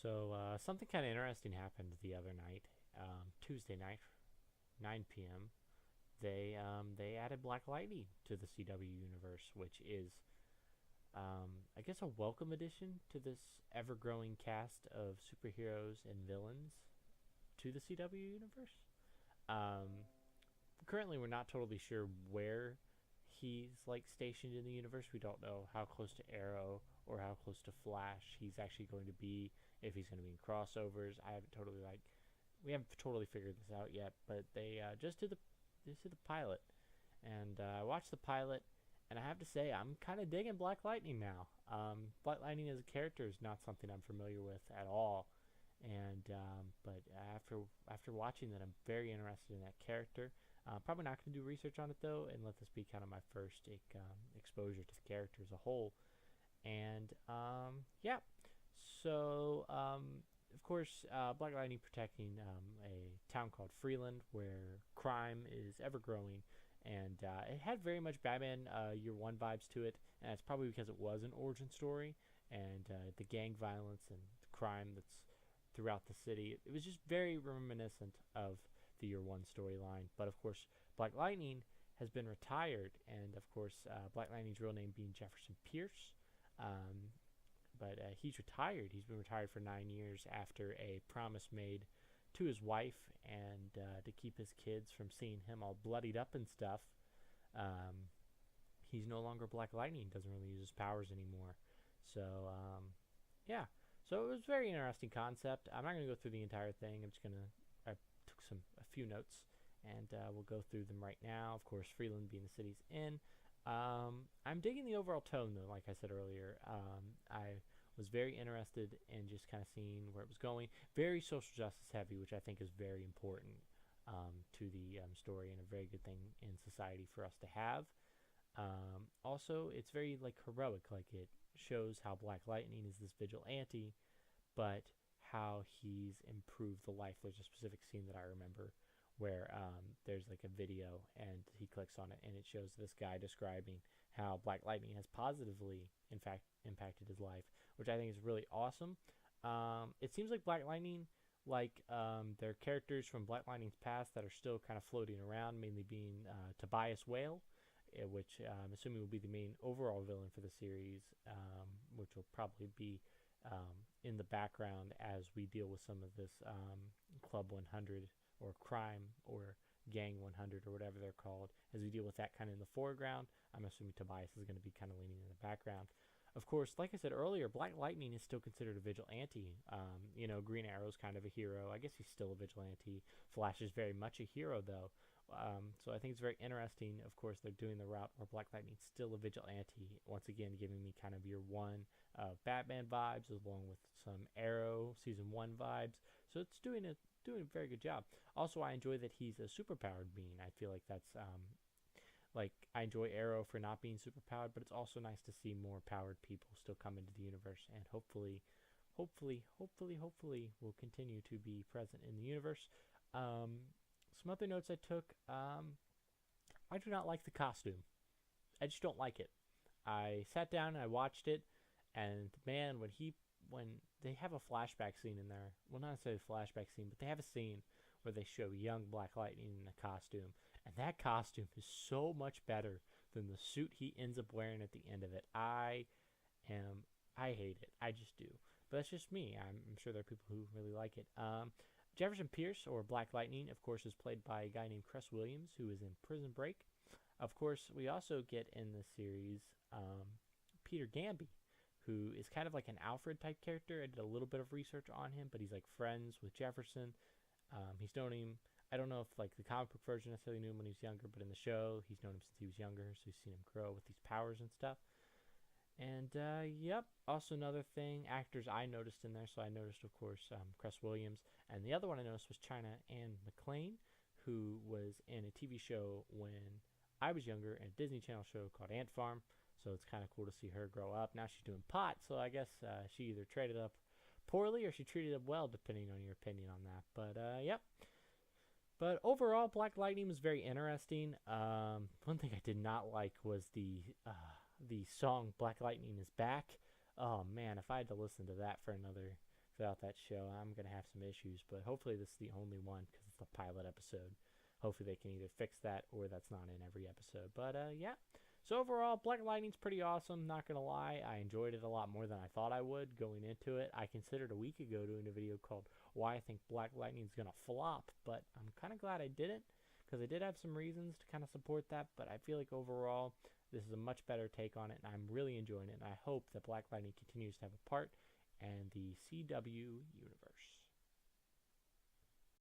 So something kind of interesting happened the other night, Tuesday night, 9 p.m. They added Black Lightning to the CW universe, which is I guess a welcome addition to this ever-growing cast of superheroes and villains to the CW universe. Um, Currently, we're not totally sure where he's like stationed in the universe. We don't know how close to Arrow or how close to Flash he's actually going to be. If he's going to be in crossovers, we haven't totally figured this out yet. But they just did the pilot, and I watched the pilot, and I have to say I'm kind of digging Black Lightning now. Black Lightning as a character is not something I'm familiar with at all, and but after watching that, I'm very interested in that character. Probably not going to do research on it though, and let this be kind of my first exposure to the character as a whole. And yeah, so of course, Black Lightning protecting a town called Freeland, where crime is ever growing, and it had very much Batman Year One vibes to it, and that's probably because it was an origin story, and the gang violence and the crime that's throughout the city. It was just very reminiscent of the Year One storyline. But of course, Black Lightning has been retired, and of course, Black Lightning's real name being Jefferson Pierce. Um, but he's retired. He's been retired for 9 years after a promise made to his wife, and to keep his kids from seeing him all bloodied up and stuff. Um, he's no longer Black Lightning. Doesn't really use his powers anymore. So yeah. So it was a very interesting concept. I'm not going to go through the entire thing. I took a few notes, and we'll go through them right now. Of course, Freeland being the city's in. I'm digging the overall tone, though. Like I said earlier, I was very interested in just kind of seeing where it was going. Very social justice heavy, which I think is very important to the story, and a very good thing in society for us to have. Also, it's very like heroic. Like, it shows how Black Lightning is this vigilante, but how he's improved the life. There's a specific scene that I remember where there's like a video, and he clicks on it, and it shows this guy describing how Black Lightning has positively, in fact, impacted his life, which I think is really awesome. It seems like Black Lightning, there are characters from Black Lightning's past that are still kind of floating around, mainly being Tobias Whale, which I'm assuming will be the main overall villain for the series, which will probably be in the background as we deal with some of this Club 100 or crime or Gang 100 or whatever they're called. As we deal with that kind of in the foreground, I'm assuming Tobias is going to be kind of leaning in the background. Of course, like I said earlier, Black Lightning is still considered a vigilante. Green Arrow's kind of a hero. I guess he's still a vigilante. Flash is very much a hero, though. So I think it's very interesting. Of course, they're doing the route where Black Lightning's still a vigilante. Once again, giving me kind of Year One Batman vibes, along with some Arrow Season 1 vibes. So it's doing a very good job. Also, I enjoy that he's a superpowered being. I feel like that's I enjoy Arrow for not being superpowered, but it's also nice to see more powered people still come into the universe, and hopefully will continue to be present in the universe. Some other notes I took. I do not like the costume. I just don't like it. I sat down and I watched it, and man, when they have a flashback scene in there, well, not necessarily a flashback scene, but they have a scene where they show young Black Lightning in a costume, and that costume is so much better than the suit he ends up wearing at the end of it. I hate it. I just do. But that's just me. I'm sure there are people who really like it. Jefferson Pierce, or Black Lightning, of course, is played by a guy named Cress Williams, who is in Prison Break. Of course, we also get in the series Peter Gamby, who is kind of like an Alfred type character. I did a little bit of research on him, but he's like friends with Jefferson. He's known him. I don't know if like the comic book version necessarily knew him when he was younger, but in the show, he's known him since he was younger, so he's seen him grow with these powers and stuff. And yep, also another thing, actors I noticed in there. So I noticed, of course, Cress Williams, and the other one I noticed was China Anne McClain, who was in a TV show when I was younger, in a Disney Channel show called Ant Farm. So it's kind of cool to see her grow up. Now she's doing pot, so I guess she either traded up poorly or she treated up well, depending on your opinion on that. But yep. But overall, Black Lightning was very interesting. One thing I did not like was the song "Black Lightning is Back." Oh man, if I had to listen to that for without that show, I'm going to have some issues. But hopefully this is the only one because it's the pilot episode. Hopefully they can either fix that or that's not in every episode. But yeah. So overall, Black Lightning's pretty awesome. Not going to lie. I enjoyed it a lot more than I thought I would going into it. I considered a week ago doing a video called Why I Think Black Lightning's going to Flop. But I'm kind of glad I didn't because I did have some reasons to kind of support that. But I feel like overall, this is a much better take on it. And I'm really enjoying it. And I hope that Black Lightning continues to have a part in the CW universe.